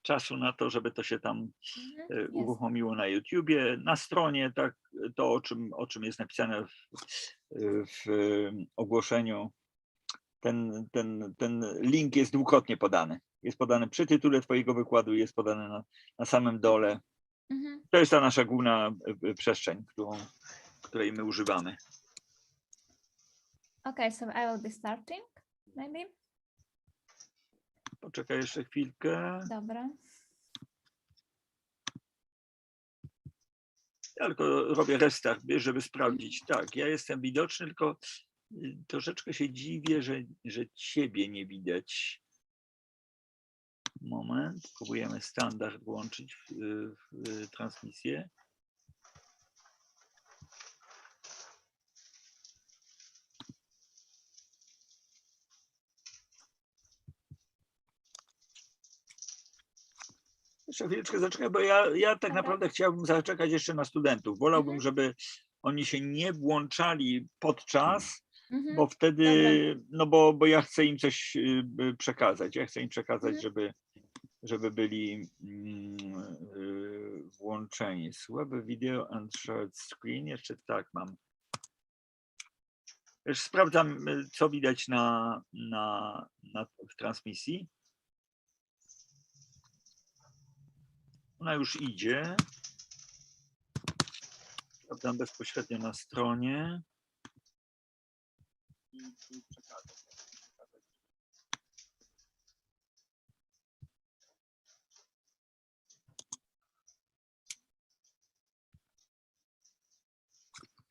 czasu na to, żeby to się tam Jasne. uruchomiło na YouTubie, na stronie, tak, to o czym jest napisane w ogłoszeniu. Ten link jest dwukrotnie podany. Jest podany przy tytule twojego wykładu, jest podany na samym dole. To jest ta nasza główna przestrzeń, której my używamy. Okay, so I will be starting, maybe. Poczekaj jeszcze chwilkę. Dobra. Ja tylko robię restart, żeby sprawdzić. Tak, ja jestem widoczny, tylko troszeczkę się dziwię, że ciebie nie widać. Moment, próbujemy standard włączyć w transmisję. Jeszcze chwileczkę zaczekaj, bo ja tak naprawdę chciałbym zaczekać jeszcze na studentów. Wolałbym, żeby oni się nie włączali podczas, bo wtedy, no bo ja chcę im coś przekazać. Ja chcę im przekazać, żeby byli włączeni. Web video and shared screen. Jeszcze tak mam. Już sprawdzam, co widać w transmisji. Ona już idzie. Sprawdzam bezpośrednio na stronie.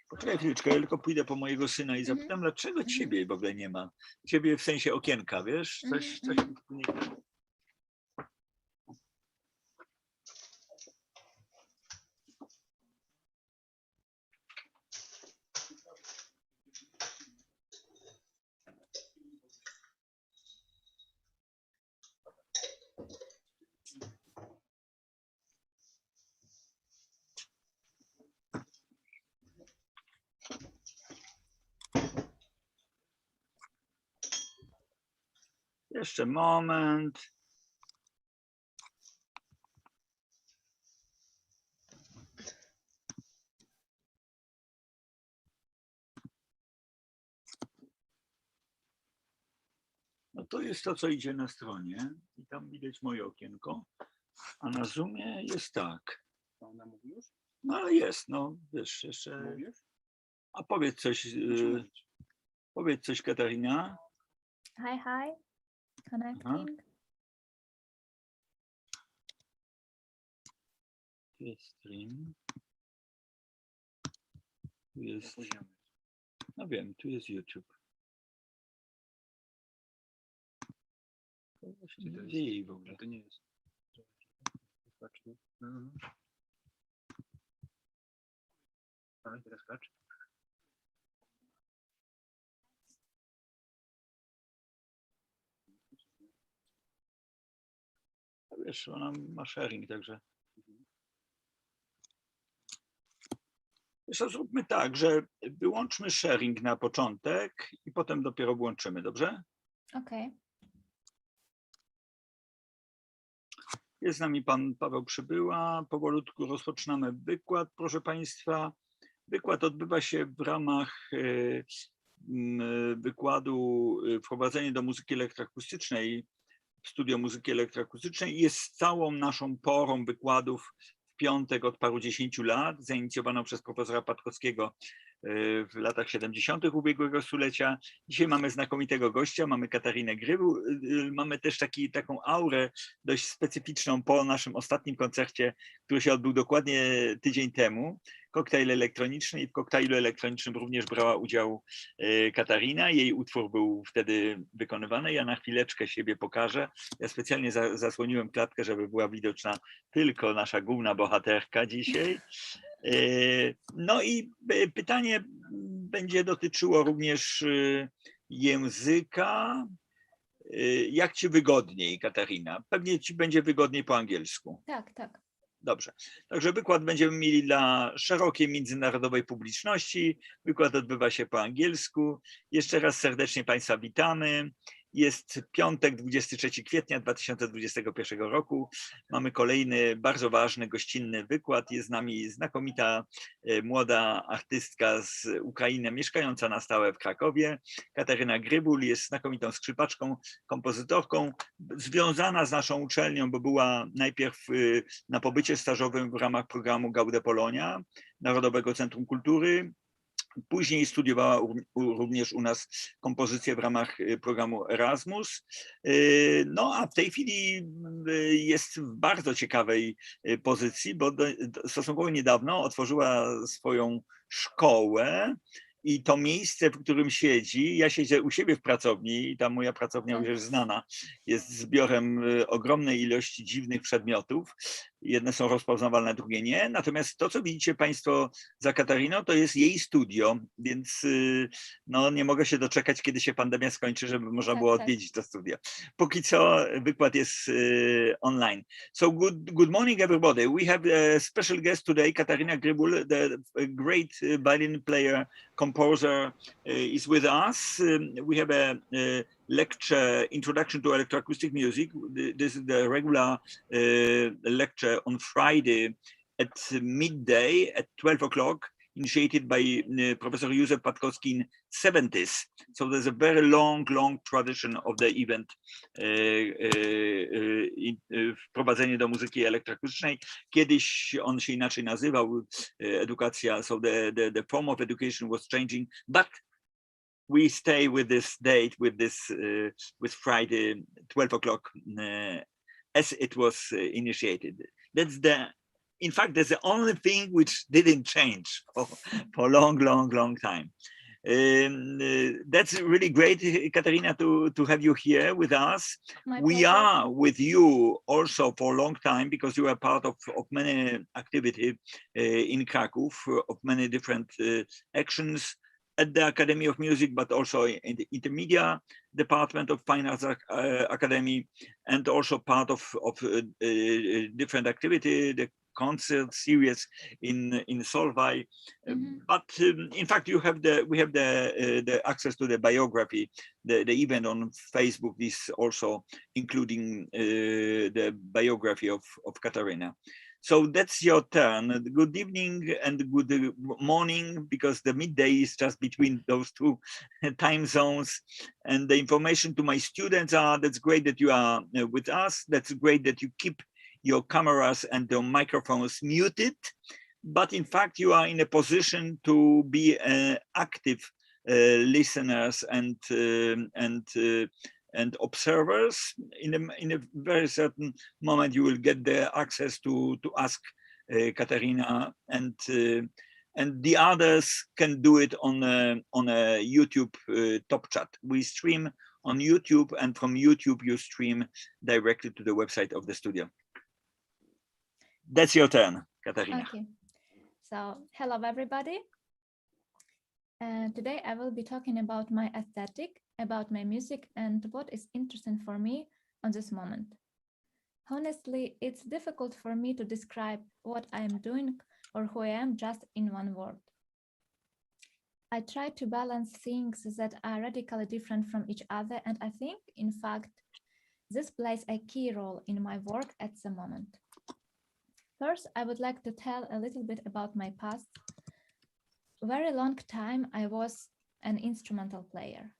Poczekaj chwileczkę, ja tylko pójdę po mojego syna i zapytam, dlaczego ciebie w ogóle nie ma? Ciebie w sensie okienka, wiesz? Coś nie... Jeszcze moment. No to jest to, co idzie na stronie i tam widać moje okienko, a na Zoomie jest tak. Ona mówi już? No ale jest, no wiesz, jeszcze... Mówisz? A powiedz coś Katarina. Hi, hi. Connecting. Tu jest stream. Tu jest... No wiem, tu jest YouTube. To właśnie nie dzieje w ogóle. To nie jest. Teraz patrz. Wiesz, ona ma sharing, także... Wiesz, to zróbmy tak, że wyłączmy sharing na początek i potem dopiero włączymy, dobrze? Okay. Jest z nami pan Paweł Przybyła. Powolutku rozpoczynamy wykład, proszę państwa. Wykład odbywa się w ramach wykładu Wprowadzenie do muzyki elektroakustycznej, Studio Muzyki Elektroakustycznej. Jest całą naszą porą wykładów w piątek od paru 10 lat, zainicjowaną przez profesora Patkowskiego w latach 70. ubiegłego stulecia. Dzisiaj mamy znakomitego gościa, mamy Katarinę Gryvul. Mamy też taką aurę dość specyficzną po naszym ostatnim koncercie, który się odbył dokładnie tydzień temu. Koktajl elektroniczny i w koktajlu elektronicznym również brała udział Katarina. Jej utwór był wtedy wykonywany. Ja na chwileczkę siebie pokażę. Ja specjalnie zasłoniłem klatkę, żeby była widoczna tylko nasza główna bohaterka dzisiaj. No i pytanie będzie dotyczyło również języka. Jak ci wygodniej, Katarina? Pewnie ci będzie wygodniej po angielsku. Tak, tak. Dobrze. Także wykład będziemy mieli dla szerokiej międzynarodowej publiczności. Wykład odbywa się po angielsku. Jeszcze raz serdecznie państwa witamy. Jest piątek, 23 kwietnia 2021 roku. Mamy kolejny bardzo ważny, gościnny wykład. Jest z nami znakomita młoda artystka z Ukrainy, mieszkająca na stałe w Krakowie. Katarina Gryvul jest znakomitą skrzypaczką, kompozytorką, związana z naszą uczelnią, bo była najpierw na pobycie stażowym w ramach programu Gaude Polonia, Narodowego Centrum Kultury. Później studiowała również u nas kompozycję w ramach programu Erasmus. No a w tej chwili jest w bardzo ciekawej pozycji, bo stosunkowo niedawno otworzyła swoją szkołę. I to miejsce, w którym siedzi, ja siedzę u siebie w pracowni i ta moja pracownia już jest znana, jest zbiorem ogromnej ilości dziwnych przedmiotów. Jedne są rozpoznawalne, drugie nie. Natomiast to, co widzicie Państwo za Katariną, to jest jej studio, więc no, nie mogę się doczekać, kiedy się pandemia skończy, żeby można było odwiedzić to studio. Póki co wykład jest online. So good morning everybody. We have a special guest today, Katarina Gryvul, the great violin player, composer is with us. We have a lecture, Introduction to Electroacoustic Music. This is the regular lecture on Friday at midday at 12 o'clock, initiated by Professor Józef Patkowski in 70s. So there's a very long tradition of the event, wprowadzenie do muzyki elektroakustycznej. Kiedyś on się inaczej nazywał, edukacja, so the form of education was changing, but we stay with this date, with Friday, 12 o'clock, as it was initiated. In fact, that's the only thing which didn't change for a long time. That's really great, Katarina, to have you here with us. We are with you also for a long time because you are part of many activities in Krakow, of many different actions at the Academy of Music, but also in the Intermedia Department of Fine Arts Academy, and also part of different activity, the concert series in Solvay. But in fact, we have the access to the biography, the event on Facebook is also including the biography of Katarina. So that's your turn. Good evening and good morning, because the midday is just between those two time zones. And the information to my students are, that's great that you are with us. That's great that you keep your cameras and your microphones muted. But in fact, you are in a position to be active listeners and observers. In a very certain moment, you will get the access to ask Katarina, and the others can do it on a YouTube top chat. We stream on YouTube, and from YouTube you stream directly to the website of the studio. That's your turn, Katarina. Okay. So hello everybody. Today I will be talking about my aesthetic, about my music, and what is interesting for me on this moment. Honestly, it's difficult for me to describe what I am doing or who I am just in one word. I try to balance things that are radically different from each other, and I think, in fact, this plays a key role in my work at the moment. First, I would like to tell a little bit about my past. Very long time, I was an instrumental player.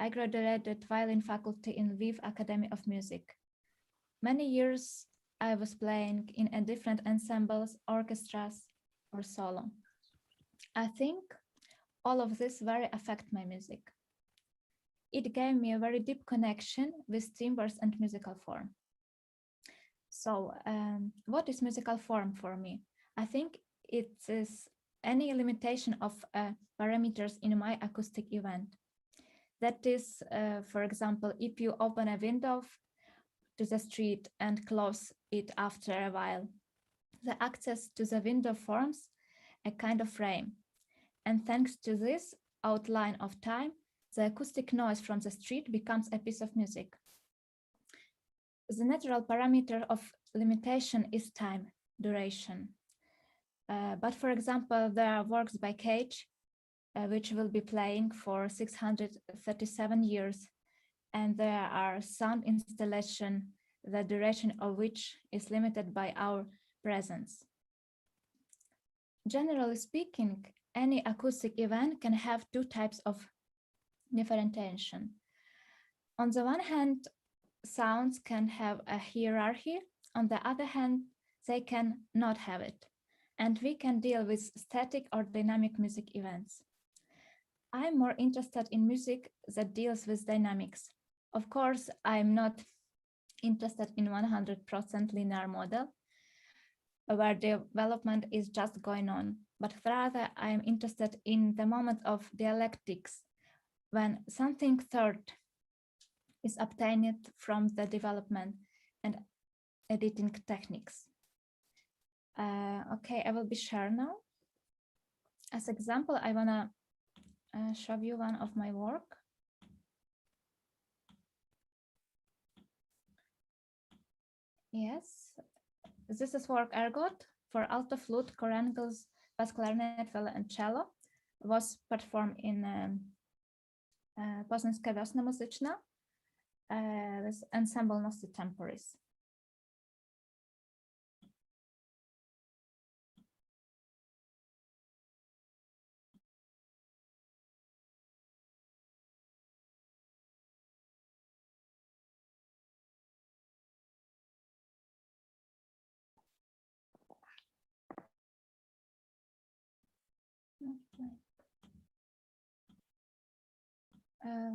I graduated violin faculty in Lviv Academy of Music. Many years I was playing in a different ensembles, orchestras, or solo. I think all of this very affect my music. It gave me a very deep connection with timbres and musical form. So what is musical form for me? I think it is any limitation of parameters in my acoustic event. That is, for example, if you open a window to the street and close it after a while, the access to the window forms a kind of frame. And thanks to this outline of time, the acoustic noise from the street becomes a piece of music. The natural parameter of limitation is time, duration. But for example, there are works by Cage, which will be playing for 637 years. and there are sound installation, the duration of which is limited by our presence. Generally speaking, any acoustic event can have two types of differentiation. On the one hand, sounds can have a hierarchy. On the other hand, they can not have it. And we can deal with static or dynamic music events. I'm more interested in music that deals with dynamics. Of course, I'm not interested in 100% linear model where development is just going on, but rather I'm interested in the moment of dialectics when something third is obtained from the development and editing techniques. Okay, I will be share now. As example, I wanna show you one of my work. Yes, this is work Ergot for alto flute, corangles, bass clarinet, viola, and cello. Was performed in Poznańska Wiosna Muzyczna with ensemble Nosy Temporis.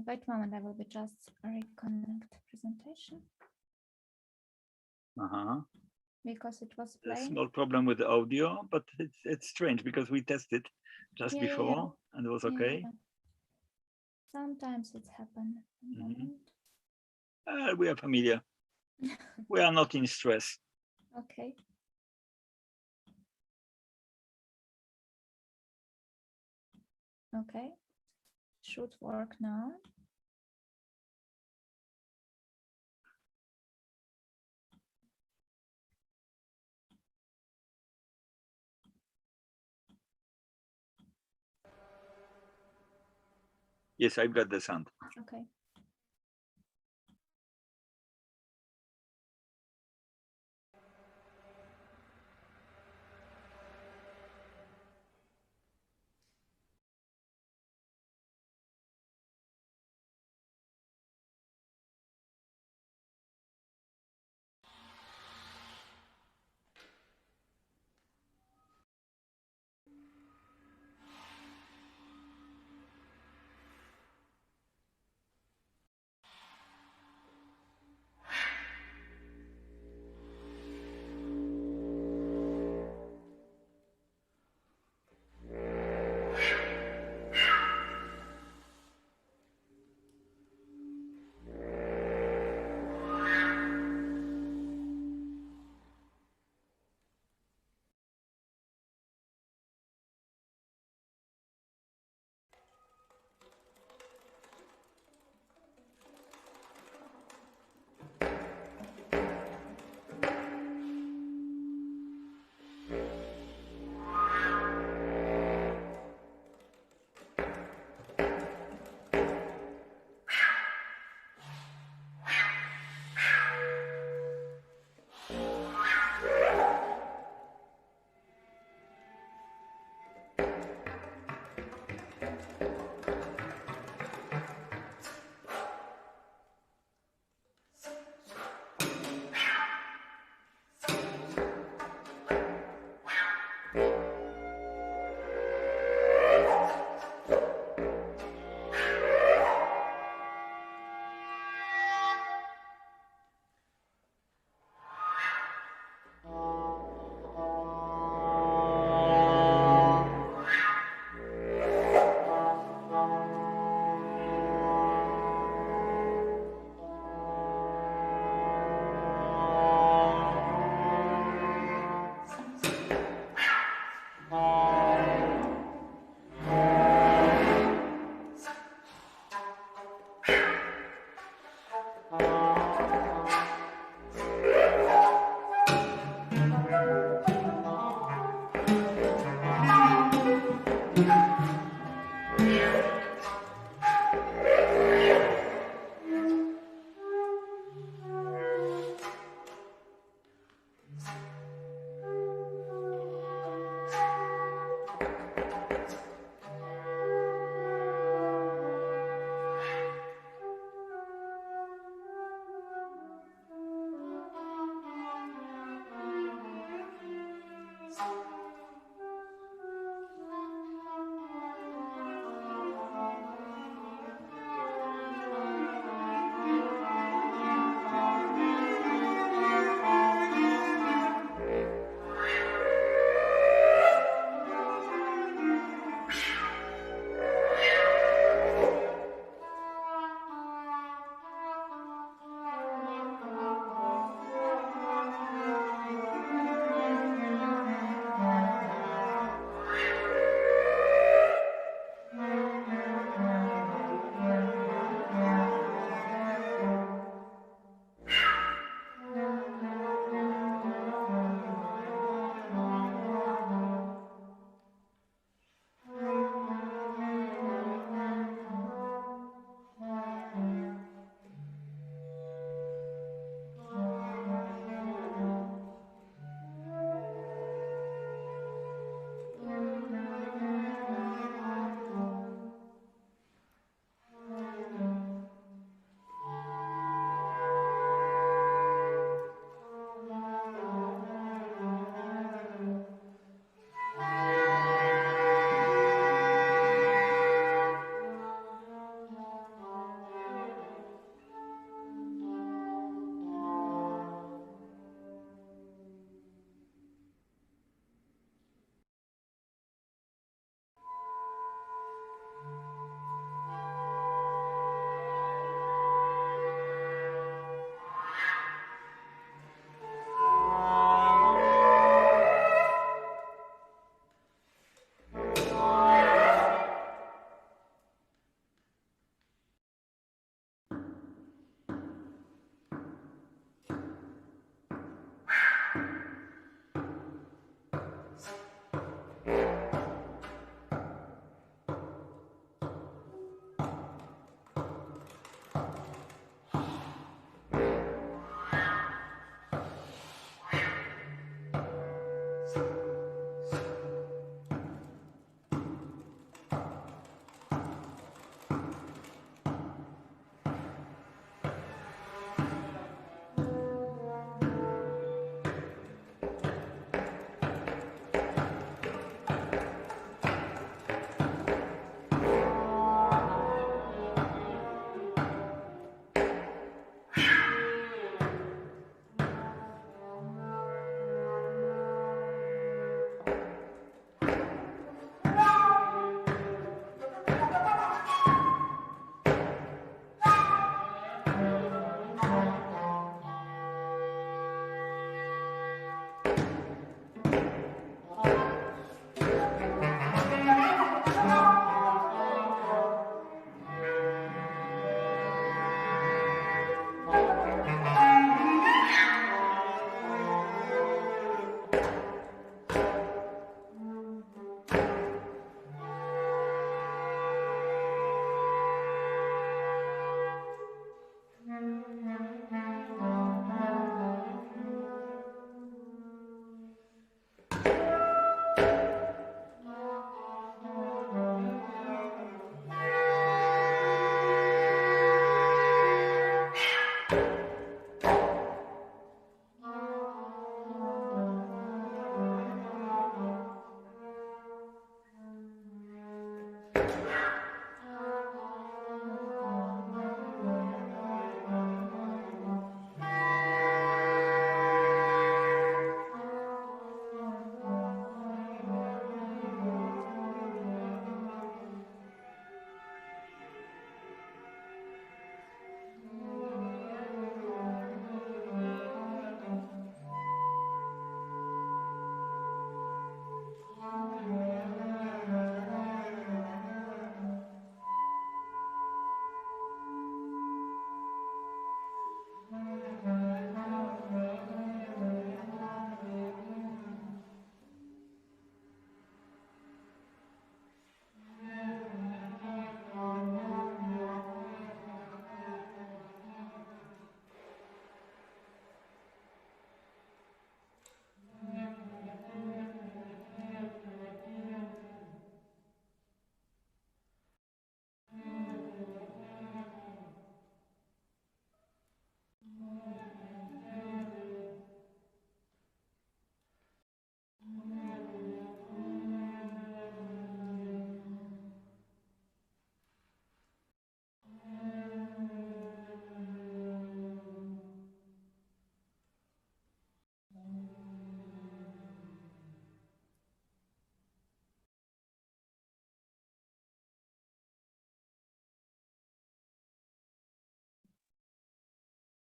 Wait a moment, I will be just reconnect presentation because it was There's a playing. small problem with the audio, but it's strange because we tested just before and it was okay. Yeah. Sometimes it's happened. We are familiar. We are not in stress. Okay. Okay. Should work now. Yes, I've got the sound. Okay.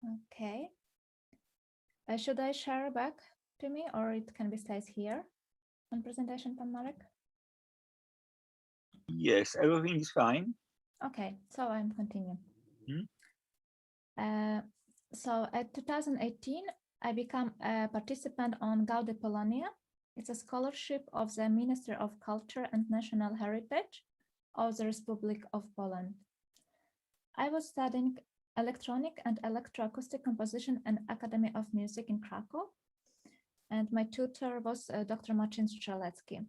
Okay. Should I share back to me, or it can be stays here on presentation, Pan Marek? Yes, everything is fine. Okay, so I'm continuing. Hmm? So at 2018, I became a participant on Gaude Polonia. It's a scholarship of the Ministry of Culture and National Heritage of the Republic of Poland. I was studying electronic and electroacoustic composition and Academy of Music in Krakow, and my tutor was Dr. Marcin Strzelecki.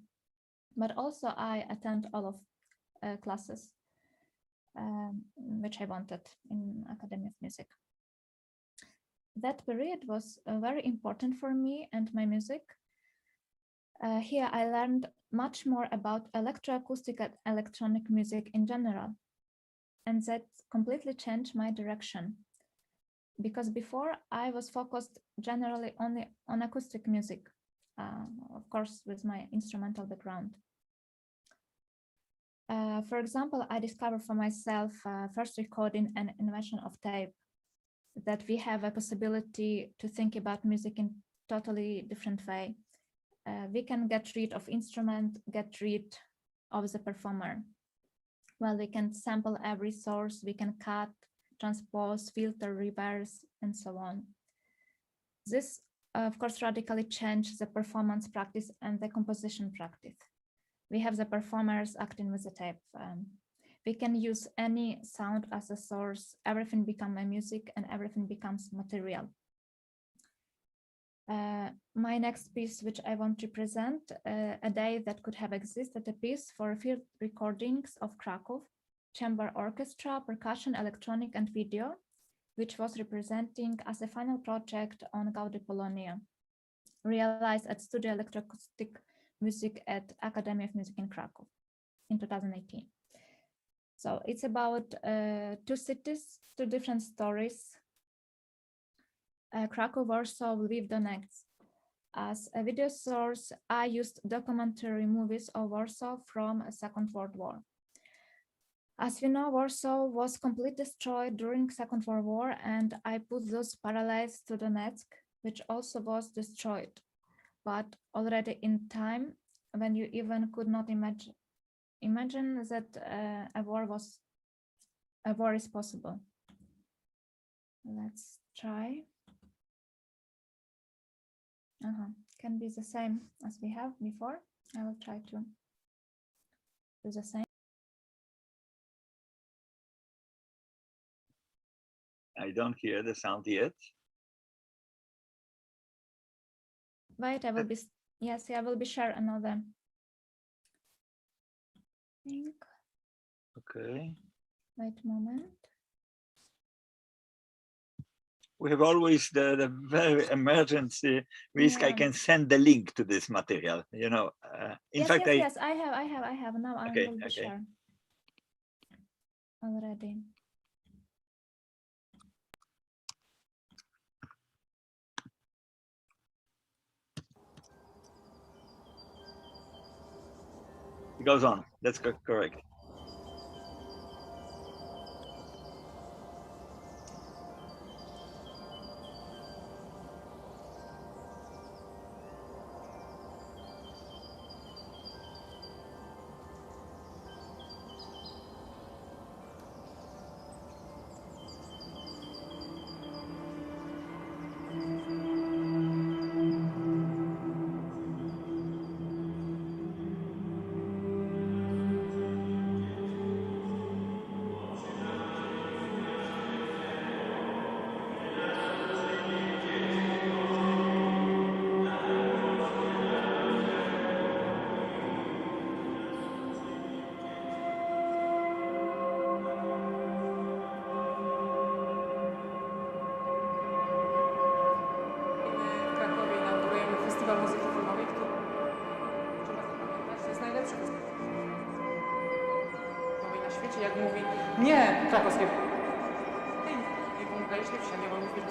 But also I attend all of classes which I wanted in Academy of Music. That period was very important for me and my music. Here I learned much more about electroacoustic and electronic music in general. And that completely changed my direction. Because before I was focused generally only on acoustic music, of course, with my instrumental background. For example, I discovered for myself first recording and invention of tape, that we have a possibility to think about music in totally different way. We can get rid of instrument, get rid of the performer. Well, we can sample every source, we can cut, transpose, filter, reverse, and so on. This, of course, radically changed the performance practice and the composition practice. We have the performers acting with the tape. We can use any sound as a source, everything becomes a music and everything becomes material. My next piece, which I want to present, a day that could have existed, a piece for field recordings of Krakow, chamber orchestra, percussion, electronic and video, which was representing as a final project on Gaude Polonia, realized at Studio Electroacoustic Music at Academy of Music in Krakow in 2018. So it's about two cities, two different stories. Krakow, Warsaw, Lviv, Donetsk. As a video source, I used documentary movies of Warsaw from the Second World War. As we know, Warsaw was completely destroyed during Second World War, and I put those parallels to Donetsk, which also was destroyed, but already in time when you even could not imagine that a war is possible. Let's try. Can be the same as we have before. I will try to do the same. I don't hear the sound yet. Wait, I will be, yes, I will be share another link. Okay. Wait a moment. We have always the very emergency risk. Yeah. I can send the link to this material, you know. In Yes, fact, yes, I have. Now I will be share already. It goes on. That's correct. W Krakowie inaugurujemy Festiwal Muzyki Filmowej, który trzeba zapamiętać, to jest najlepszy festiwal na świecie, jak mówi, nie, krakowskie. Nie pomagaliście, się nie wolno mówić,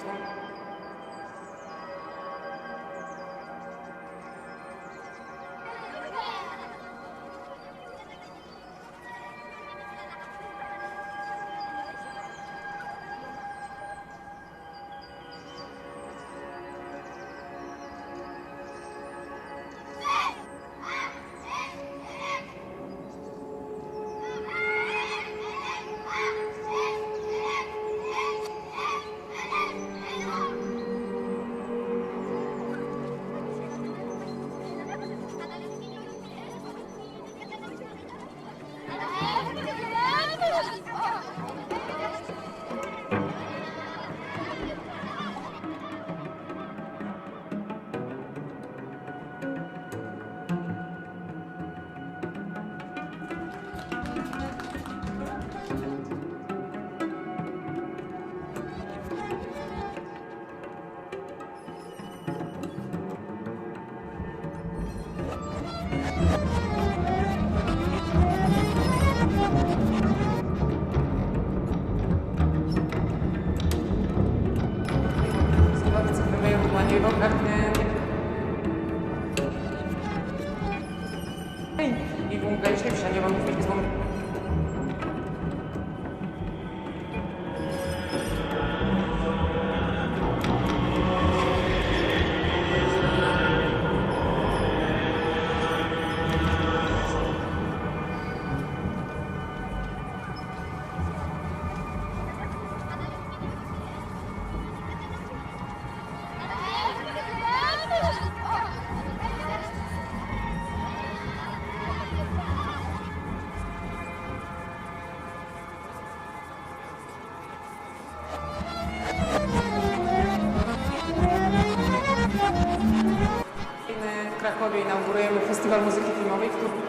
Krakowie inaugurujemy Festiwal Muzyki Filmowej, który...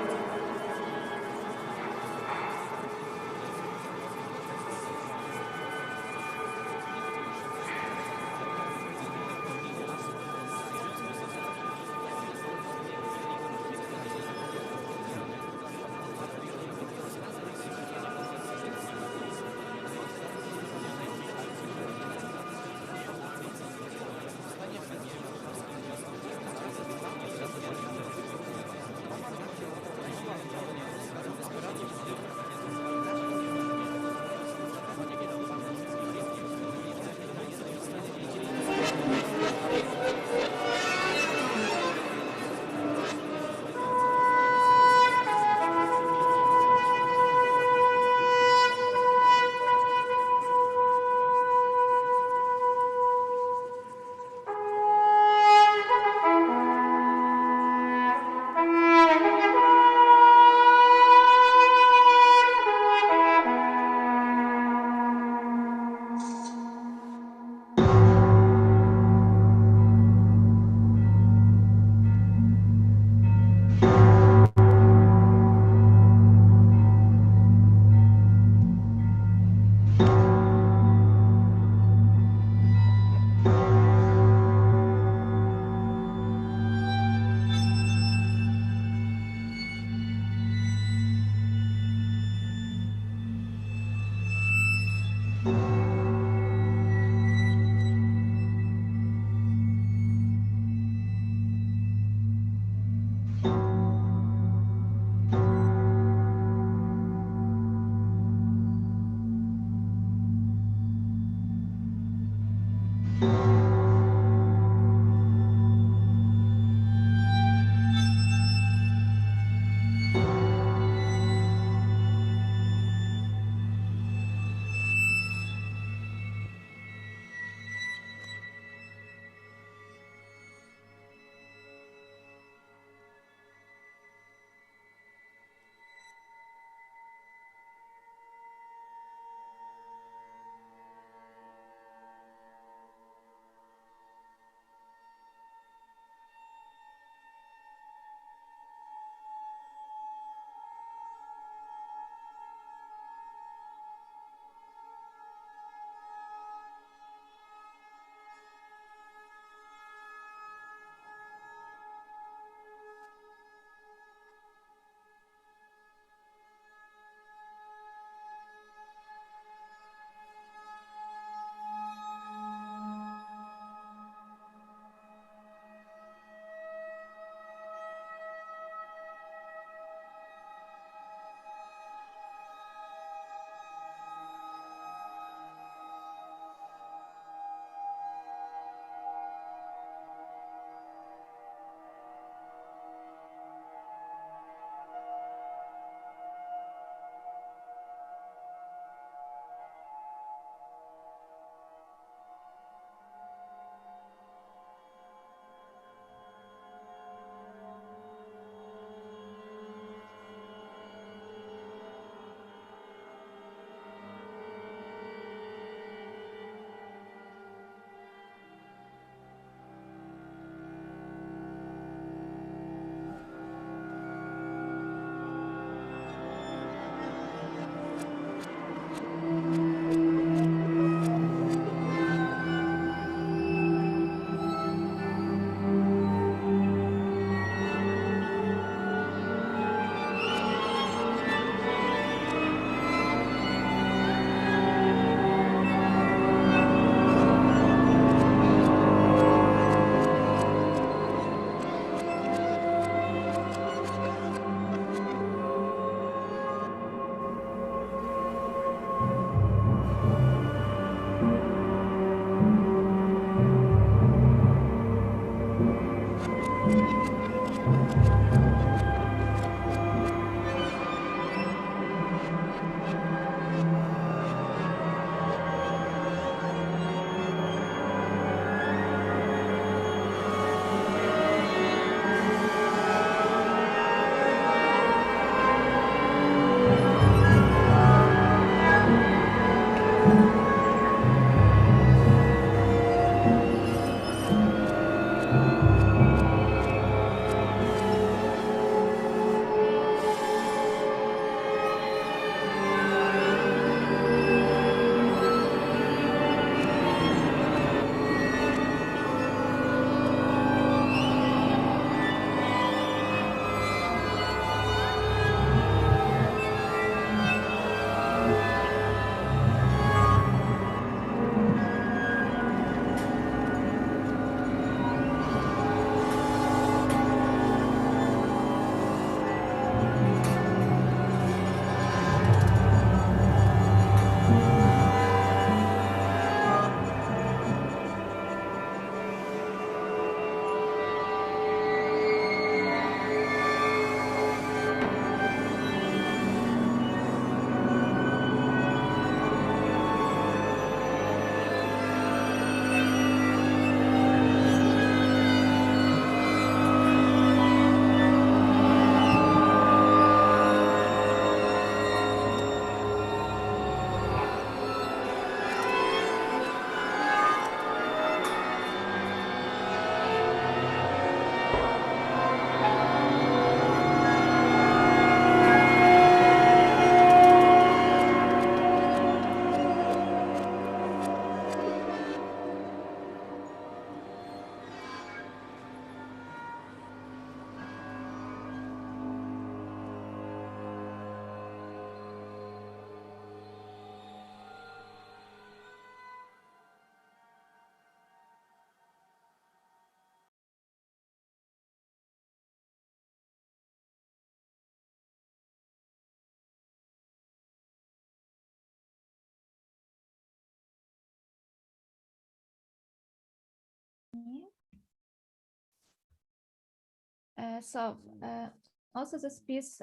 Also this piece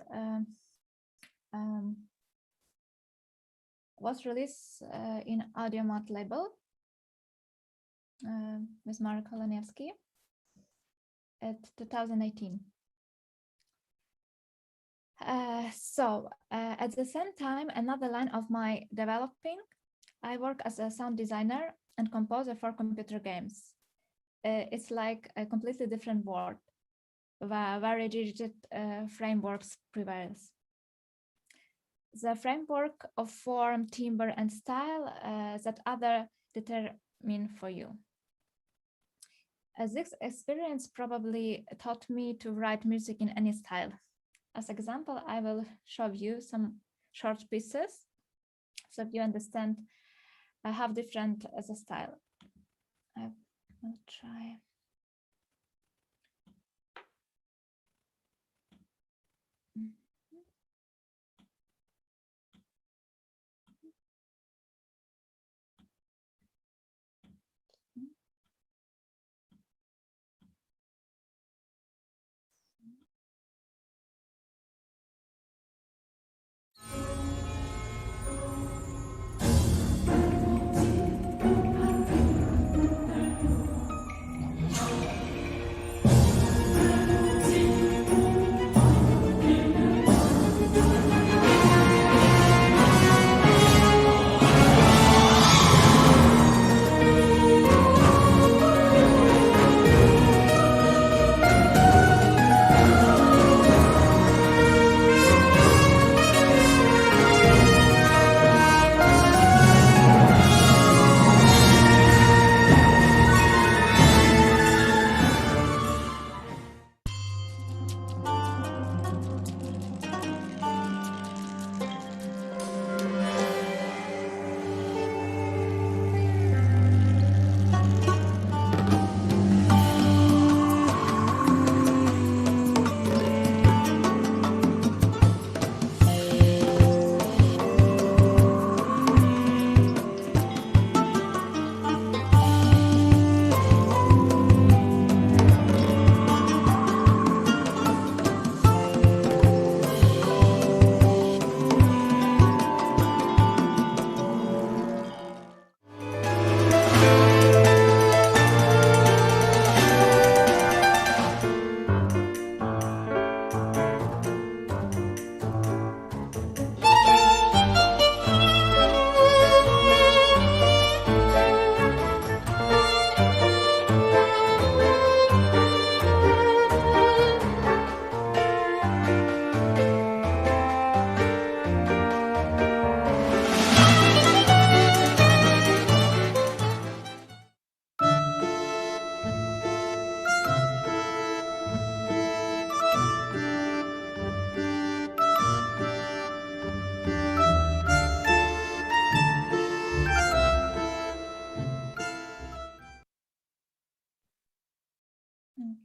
was released in Audiomat label with Marek Holoniewski at 2018. At the same time, another line of my developing, I work as a sound designer and composer for computer games. It's like a completely different world, where very rigid frameworks prevails. The framework of form, timbre, and style that other determine for you. This experience probably taught me to write music in any style. As example, I will show you some short pieces so you understand how different the style. I will try.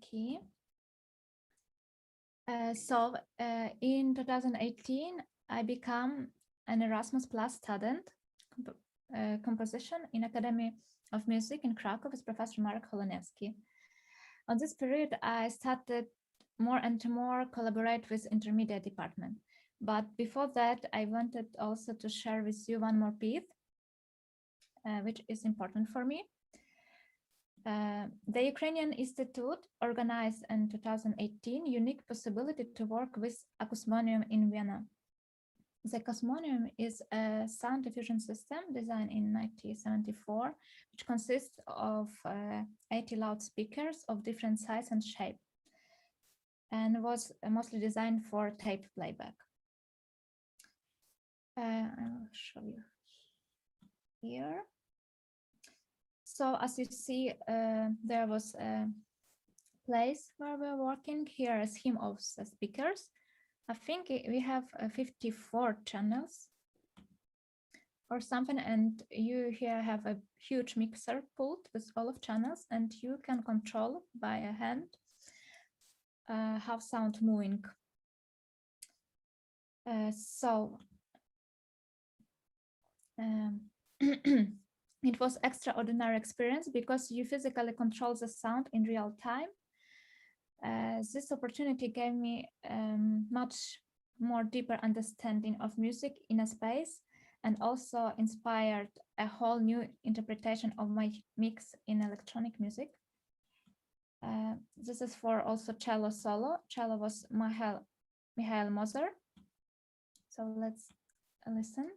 Okay. In 2018, I became an Erasmus Plus student, composition in Academy of Music in Krakow with Professor Marek Holoniewski. On this period, I started more and more collaborate with Intermedia department. But before that, I wanted also to share with you one more piece, which is important for me. The Ukrainian Institute organized in 2018 unique possibility to work with Acousmonium in Vienna. The Acousmonium is a sound diffusion system designed in 1974, which consists of 80 loudspeakers of different size and shape, and was mostly designed for tape playback. I will show you here. So as you see, there was a place where we're working. Here is him of the speakers. I think we have 54 channels or something, and you here have a huge mixer pult with all of channels, and you can control by a hand how sound moving. It was extraordinary experience because you physically control the sound in real time. This opportunity gave me much more deeper understanding of music in a space, and also inspired a whole new interpretation of my mix in electronic music. This is for also cello solo. Cello was Michael Moser. So let's listen.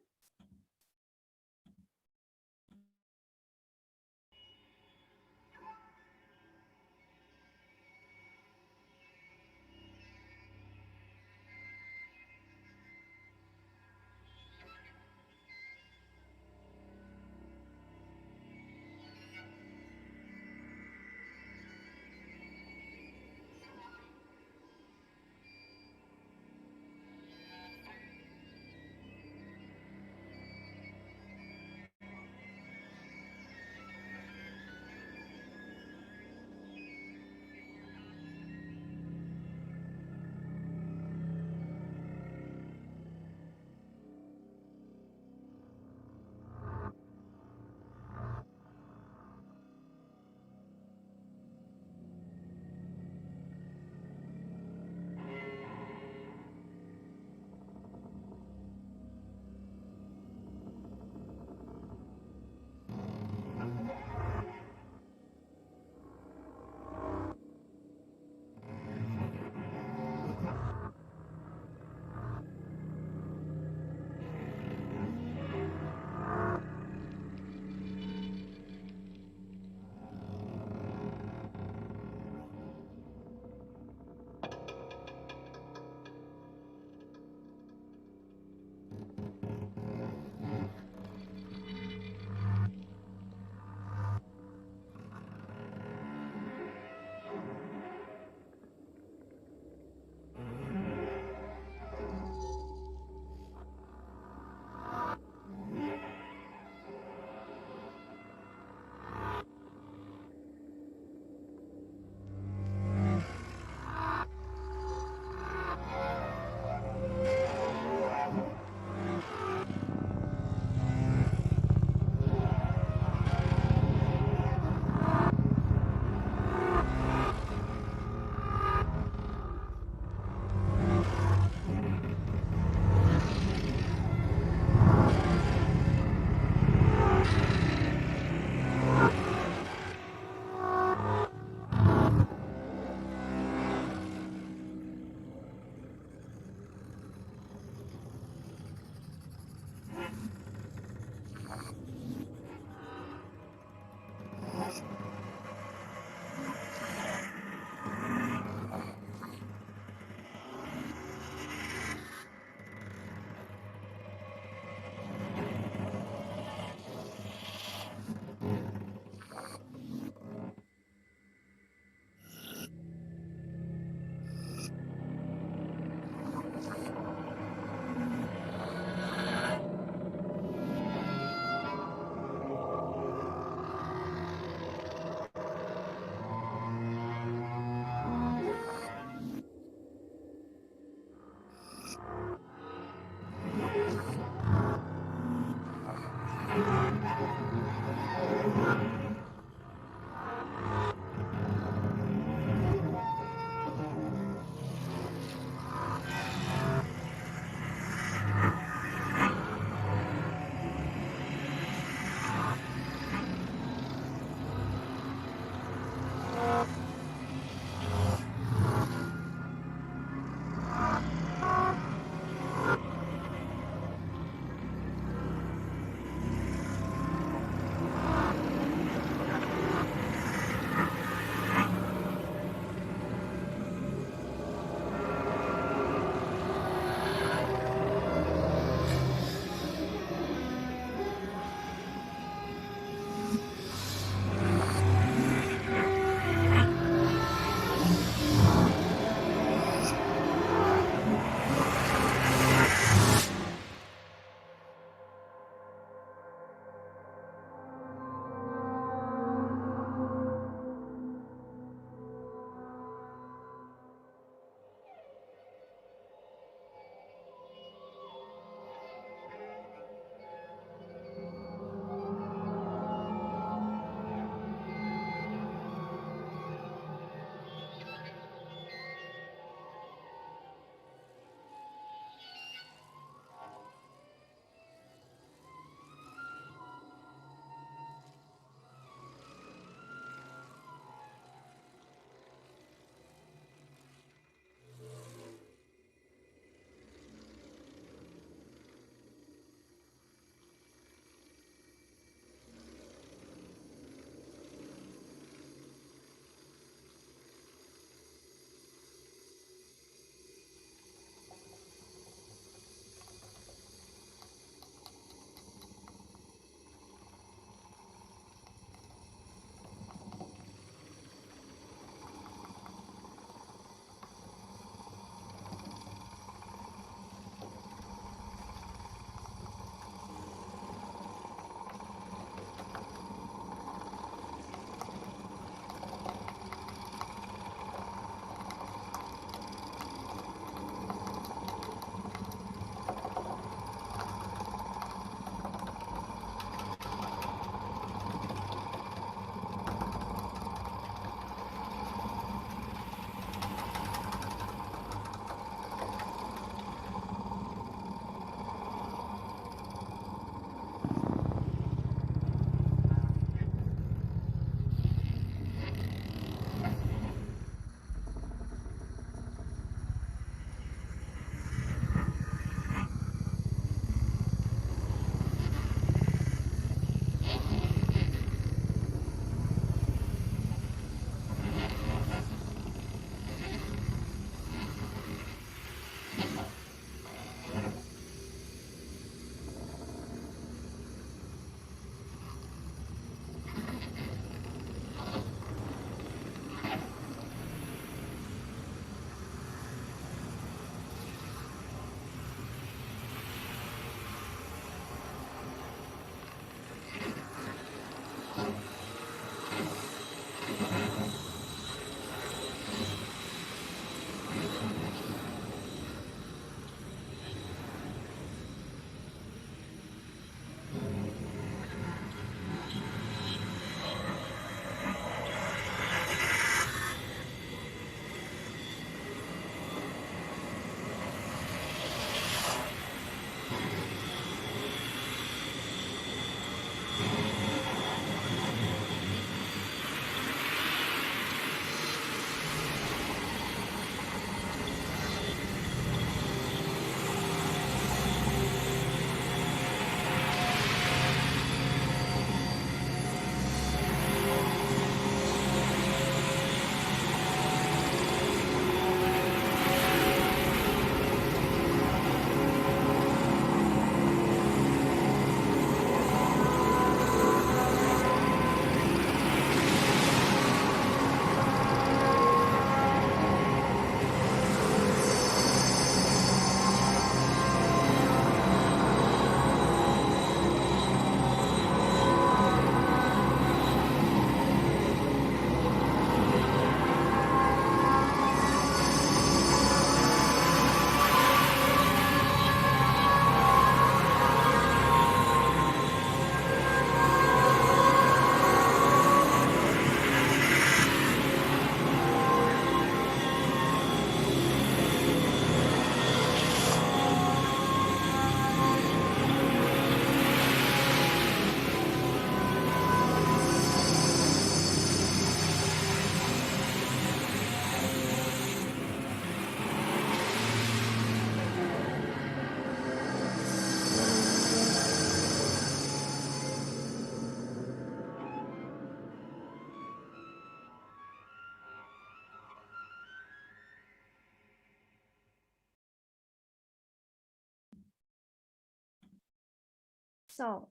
So,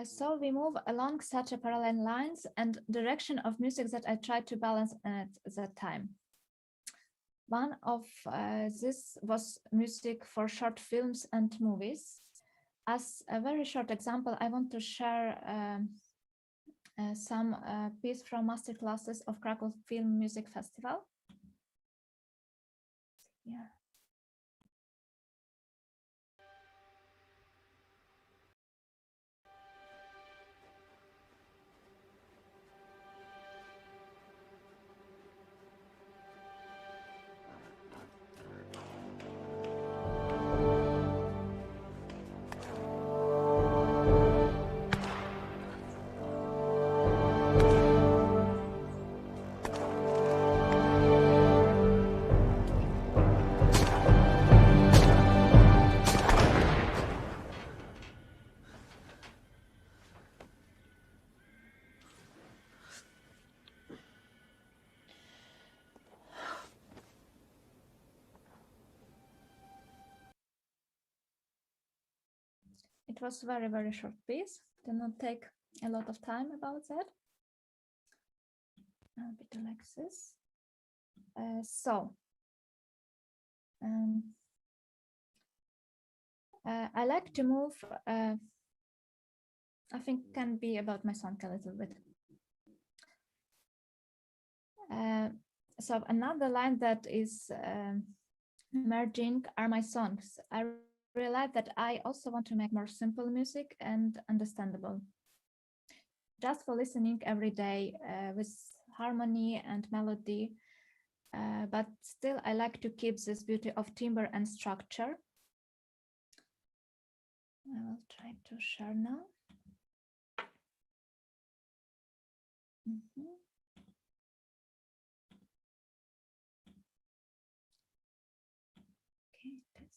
so we move along such a parallel lines and direction of music that I tried to balance at that time. One of this was music for short films and movies. As a very short example, I want to share some piece from masterclasses of Krakow Film Music Festival. Yeah. It was very, very short piece. Did not take a lot of time about that. A bit like this. I like to move. I think can be about my song a little bit. So another line that is merging are my songs. I realized that I also want to make more simple music and understandable. Just for listening every day with harmony and melody, but still I like to keep this beauty of timbre and structure. I will try to share now. Okay, test.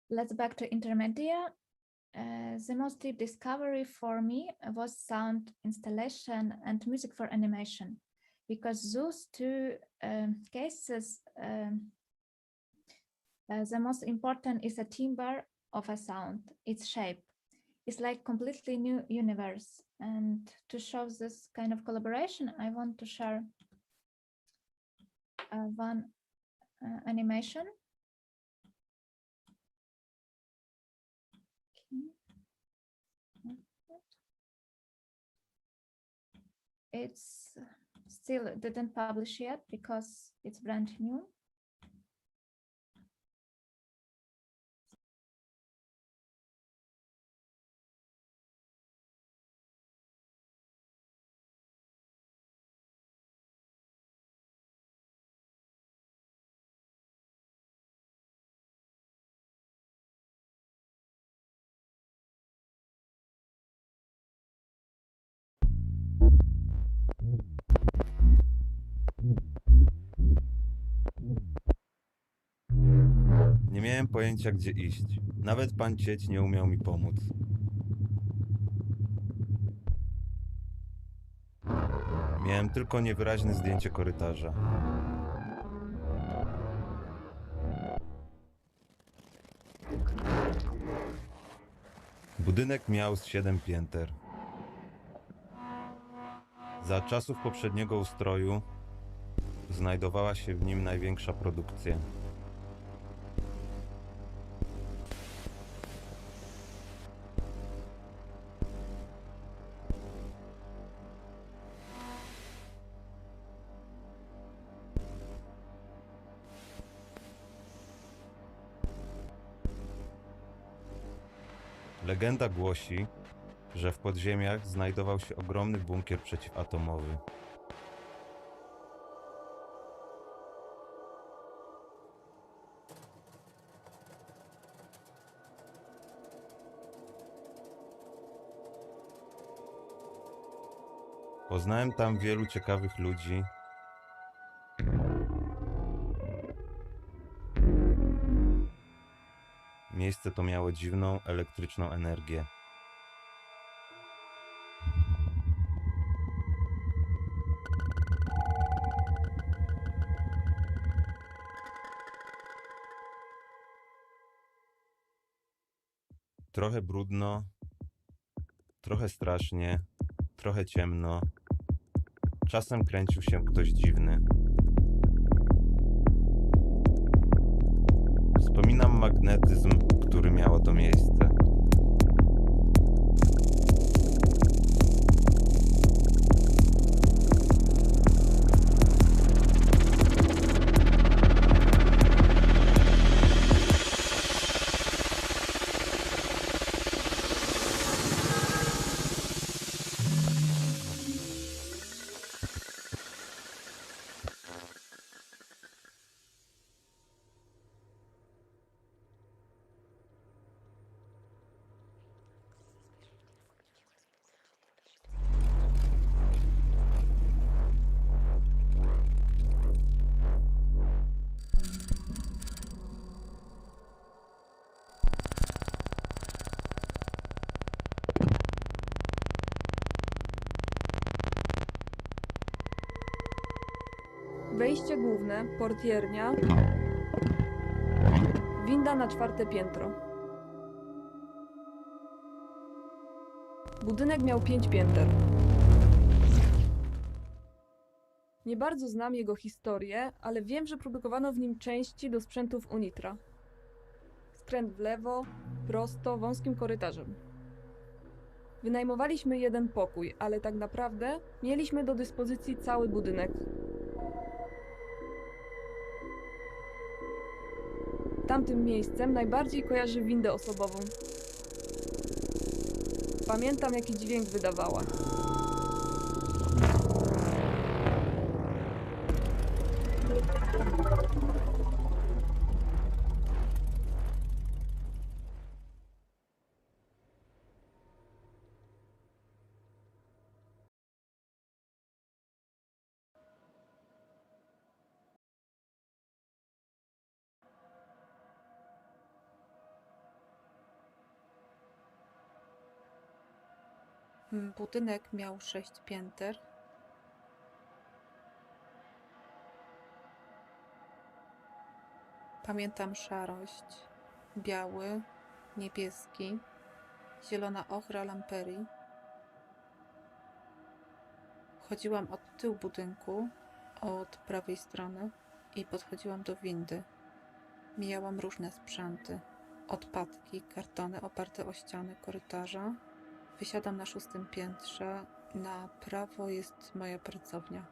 Let's back to Intermedia. The most deep discovery for me was sound installation and music for animation, because those two cases, the most important is the timbre of a sound, its shape. It's like completely new universe. And to show this kind of collaboration, I want to share one animation. It's still didn't publish yet because it's brand new. Nie miałem pojęcia, gdzie iść. Nawet pan Cieć nie umiał mi pomóc. Miałem tylko niewyraźne zdjęcie korytarza. Budynek miał 7 pięter. Za czasów poprzedniego ustroju znajdowała się w nim największa produkcja. Legenda głosi, że w podziemiach znajdował się ogromny bunkier przeciwatomowy. Poznałem tam wielu ciekawych ludzi. Miejsce to miało dziwną, elektryczną energię. Trochę brudno, trochę strasznie, trochę ciemno. Czasem kręcił się ktoś dziwny. Wspominam magnetyzm, który miało to miejsce. Wejście główne, portiernia, winda na 4. piętro. Budynek miał 5 pięter. Nie bardzo znam jego historię, ale wiem, że produkowano w nim części do sprzętów Unitra. Skręt w lewo, prosto, wąskim korytarzem. Wynajmowaliśmy jeden pokój, ale tak naprawdę mieliśmy do dyspozycji cały budynek. Tamtym miejscem najbardziej kojarzy windę osobową. Pamiętam, jaki dźwięk wydawała. Budynek miał 6 pięter. Pamiętam szarość, biały, niebieski, zielona ochra lamperii. Wchodziłam od tyłu budynku, od prawej strony i podchodziłam do windy. Mijałam różne sprzęty, odpadki, kartony oparte o ściany korytarza. Wysiadam na 6. piętrze. Na prawo jest moja pracownia.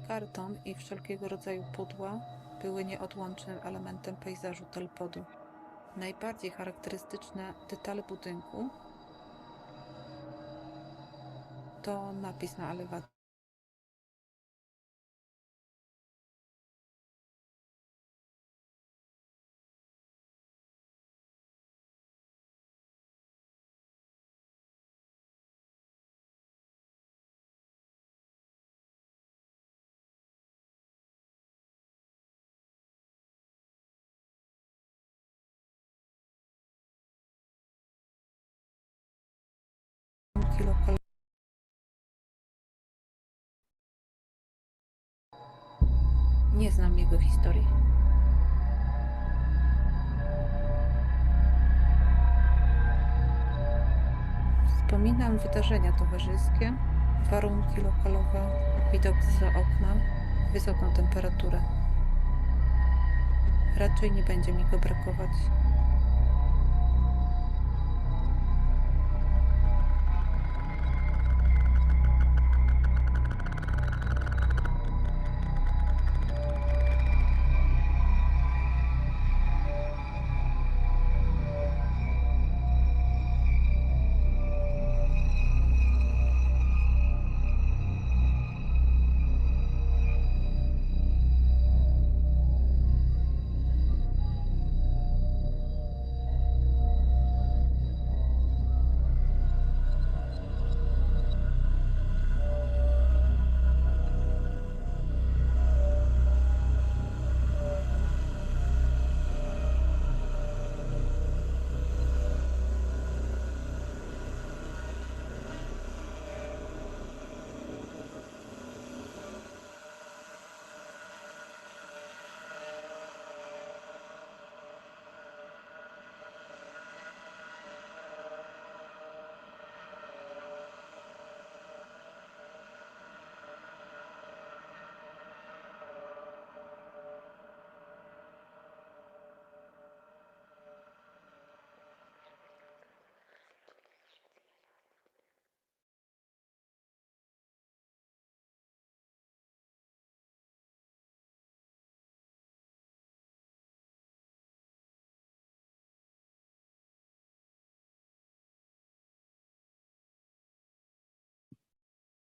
Karton i wszelkiego rodzaju pudła były nieodłącznym elementem pejzażu Telpodu. Najbardziej charakterystyczne detale budynku to napis na elewacji. Nie znam jego historii. Wspominam wydarzenia towarzyskie, warunki lokalowe, widok zza okna, wysoką temperaturę. Raczej nie będzie mi go brakować.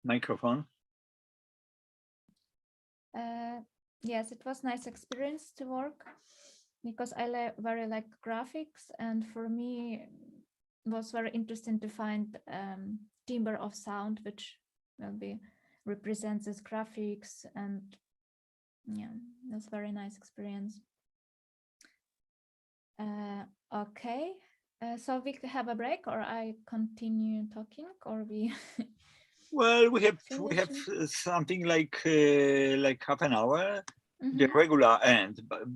Microphone. Yes, it was nice experience to work because I very like graphics, and for me it was very interesting to find timbre of sound which will be represents as graphics, and yeah, it was very nice experience. Okay, so we have a break, or I continue talking, or we Well, we have Finish. something like half an hour, Mhm. the regular end, but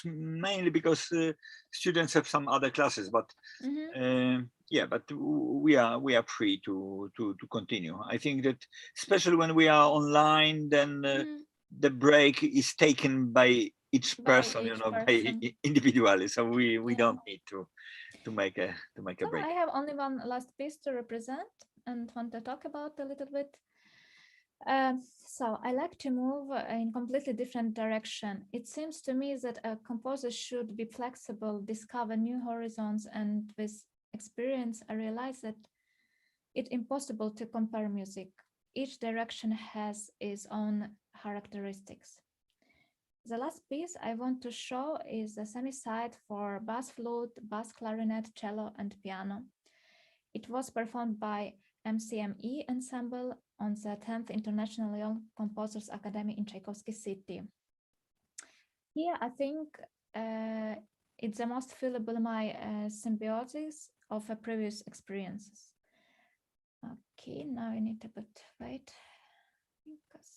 mainly because students have some other classes, but Mhm. yeah, but we are free to continue. I think that especially when we are online, then Mhm. the break is taken by each By person, each by person. individually. So we Yeah. don't need to make a So break. I have only one last piece to represent and want to talk about a little bit. So I like to move in completely different direction. It seems to me that a composer should be flexible, discover new horizons, and with experience, I realize that it's impossible to compare music. Each direction has its own characteristics. The last piece I want to show is a semi-side for bass flute, bass clarinet, cello, and piano. It was performed by MCME Ensemble on the 10th International Young Composers Academy in Tchaikovsky City. Here, I think it's the most feelable my symbiosis of previous experiences. Okay, now I need to wait because.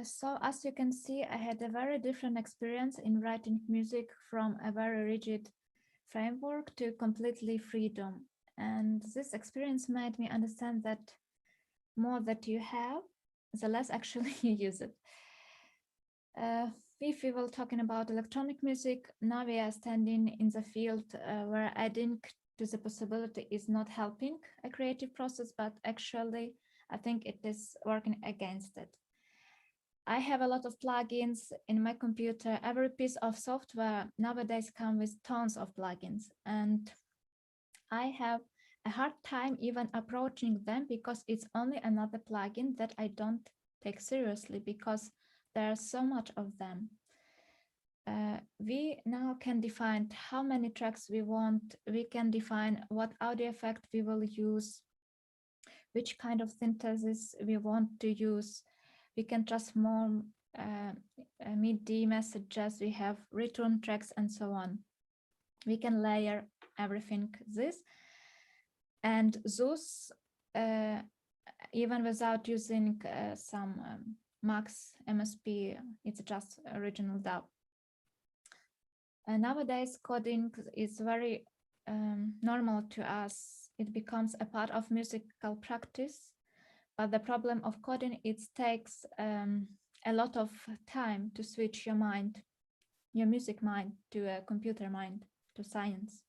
So as you can see, I had a very different experience in writing music, from a very rigid framework to completely freedom. And this experience made me understand that more that you have, the less actually you use it. If we were talking about electronic music, now we are standing in the field where adding to the possibility is not helping a creative process, but actually I think it is working against it. I have a lot of plugins in my computer. Every piece of software nowadays comes with tons of plugins, and I have a hard time even approaching them because it's only another plugin that I don't take seriously because there are so much of them. We now can define how many tracks we want. We can define what audio effect we will use, which kind of synthesis we want to use. We can transform MIDI messages, we have return tracks and so on. We can layer everything this. And those, even without using some max MSP, it's just original DAW. Nowadays, coding is very normal to us. It becomes a part of musical practice. But the problem of coding, it takes a lot of time to switch your mind, your music mind, to a computer mind, to science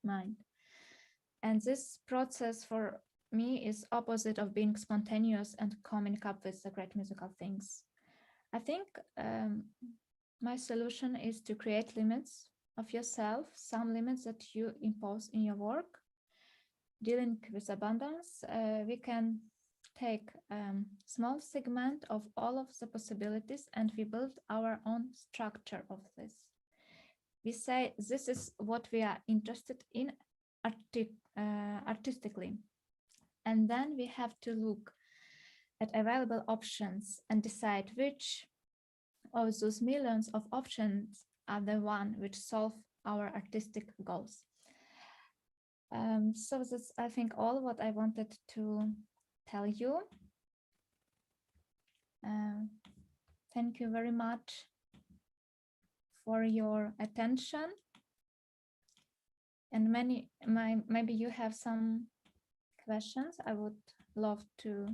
mind. And this process for me is opposite of being spontaneous and coming up with the great musical things. I think my solution is to create limits of yourself, some limits that you impose in your work. Dealing with abundance, we can take a small segment of all of the possibilities and we build our own structure of this. We say this is what we are interested in artistically. And then we have to look at available options and decide which of those millions of options are the one which solve our artistic goals. So that's, I think, all what I wanted to tell you. Thank you very much for your attention. And maybe you have some questions. I would love to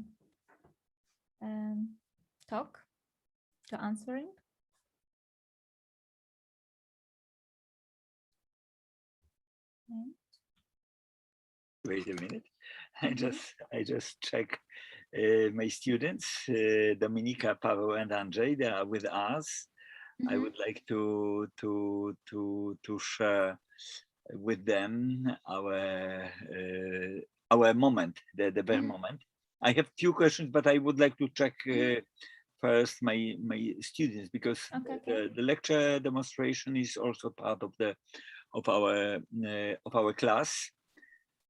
talk to answering. Okay. Wait a minute. I just check my students, Dominika, Paweł, and Andrzej. They are with us. I would like to share with them our moment, the very moment. I have few questions, but I would like to check first my students, because the lecture demonstration is also part of our class.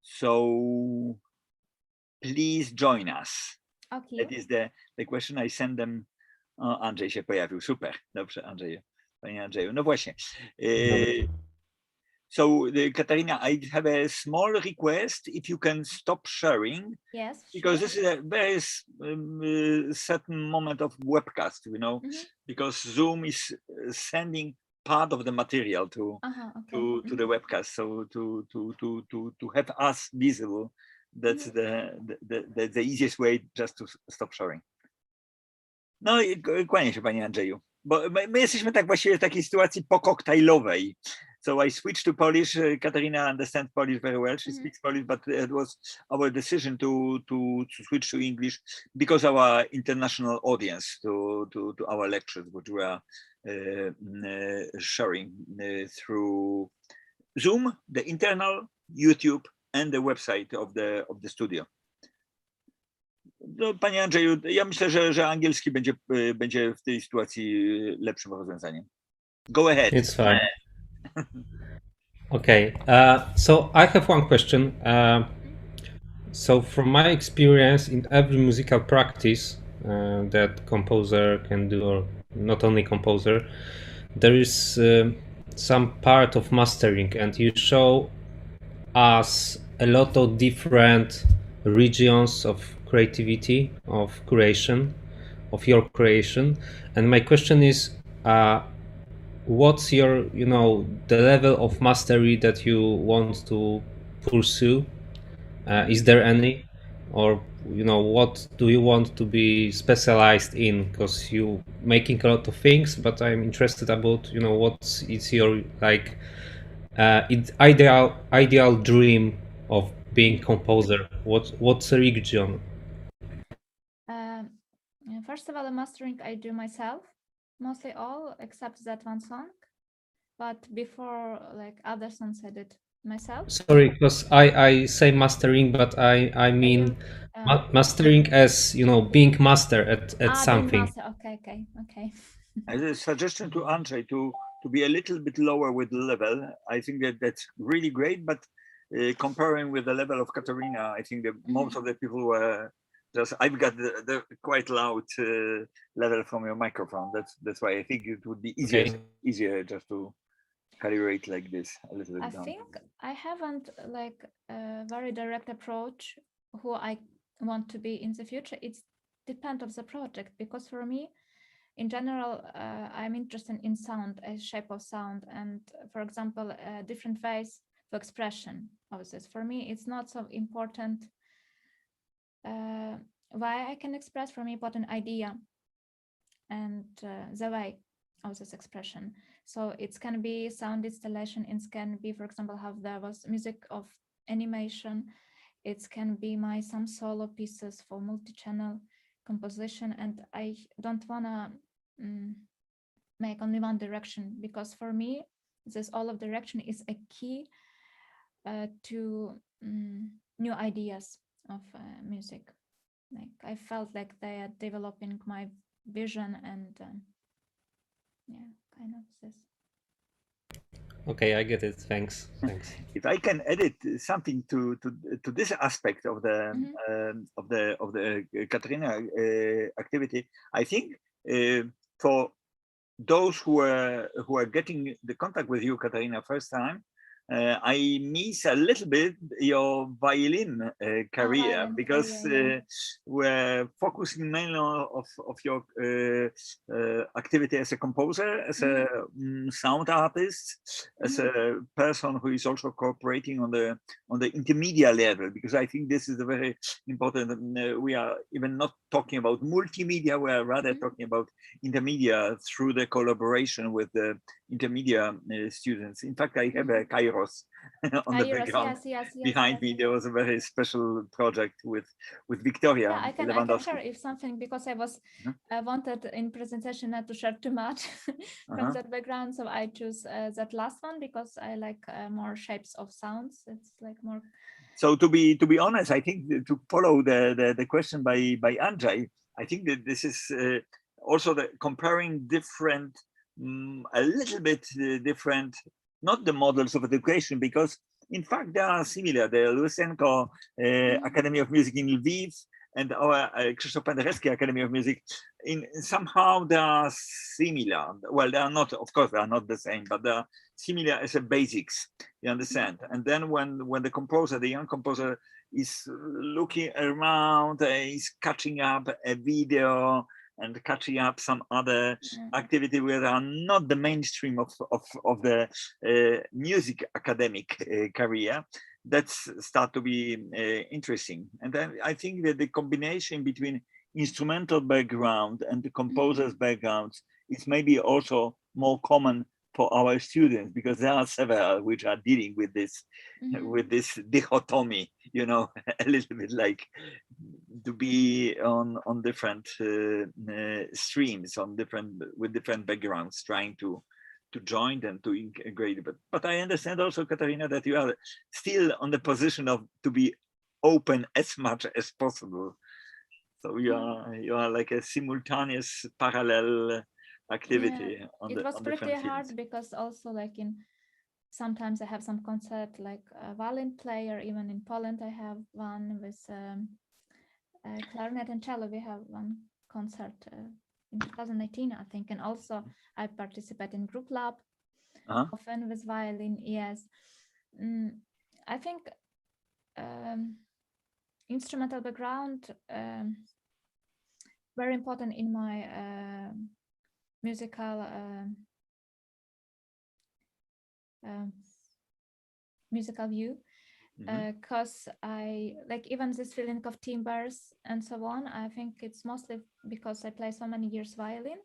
So please join us. Okay. That is the question I send them. O, Andrzej się pojawił, super, dobrze, Andrzeju, panie Andrzeju, no właśnie. So Katarina, I have a small request, if you can stop sharing. Yes, because sure. this is a very certain moment of webcast, you know, because Zoom is sending part of the material to the webcast. So to have us visible, that's the easiest way, just to stop sharing. No i kłaniam się, panie Andrzeju, bo my jesteśmy tak właściwie w takiej sytuacji pokoktajlowej. So I switched to Polish. Katarina understands Polish very well. She speaks Polish, but it was our decision to switch to English because our international audience to our lectures, which we are sharing through Zoom, the internal, YouTube, and the website of the studio. No, panie Andrzeju, ja myślę, że angielski będzie w tej sytuacji lepszym rozwiązaniem. Go ahead. It's fine. Okay, so I have one question. So from my experience in every musical practice that composer can do, or not only composer, there is some part of mastering, and you show us a lot of different regions of creativity, of creation. of your creation. And my question is, what's your, the level of mastery that you want to pursue? Is there any, or what do you want to be specialized in? Because you making a lot of things, but I'm interested about what's it's your like ideal dream of being composer. What's a region? First of all, the mastering I do myself, mostly all except that one song. But before, like other songs, I did myself. Sorry, because I say mastering, but I mean mastering as being master at being something. master. Okay. As a suggestion to Andrzej to be a little bit lower with the level, I think that's really great. But comparing with the level of Katarina, I think that most of the people were just. I've got the quite loud level from your microphone. That's why I think it would be easier just to calibrate like this a little bit I down. think I haven't like a very direct approach who I want to be in the future. It depends on the project, because for me, in general, I'm interested in sound, a shape of sound, and for example, different ways of expression of this. For me, it's not so important why I can express. For me, important idea and the way of this expression. So it can be sound installation, it can be, for example, how there was music of animation, it can be some solo pieces for multi-channel composition, and I don't wanna make only one direction, because for me, this all of direction is a key to new ideas of music. Like I felt like they are developing my vision and yeah, kind of this. Okay, I get it. Thanks. If I can edit something to this aspect of the Katarina activity, I think for those who are getting the contact with you, Katarina, first time, I miss a little bit your violin career, violin. because we're focusing mainly of your activity as a composer, as a sound artist, as a person who is also cooperating on the intermedia level, because I think this is a very important. We are even not talking about multimedia; we are rather talking about intermedia through the collaboration with the intermedia students. In fact, I have a Kairos on the background. Yes, behind me. There was a very special project with Victoria. Yeah, I can share if something, because I wanted in presentation not to share too much from that background, so I choose that last one because I like more shapes of sounds. It's like more. So to be honest, I think to follow the question by Andrzej, I think that this is also the comparing different, a little bit different, not the models of education, because in fact they are similar. The Lysenko Academy of Music in Lviv and our Krzysztof Penderecki Academy of Music, somehow they are similar. Well, they are not, of course, they are not the same, but they are similar as a basics. You understand? And then when the composer, the young composer, is looking around, is catching up a video and catching up some other activity where are not the mainstream of the music academic career, that's start to be interesting. And then I think that the combination between instrumental background and the composer's backgrounds is maybe also more common for our students, because there are several which are dealing with this dichotomy, you know, a little bit like to be on different streams, with different backgrounds, trying to join and to integrate. But I understand also, Katarina, that you are still on the position of to be open as much as possible. So you are like a simultaneous parallel activity. It was pretty hard because also like sometimes I have some concert like a violin player. Even in Poland I have one with clarinet and cello. We have one concert in 2019, I think, and also I participate in group lab often with violin. Yes, I think instrumental background very important in my musical musical view, because I like even this feeling of timbres and so on. I think it's mostly because I play so many years violin,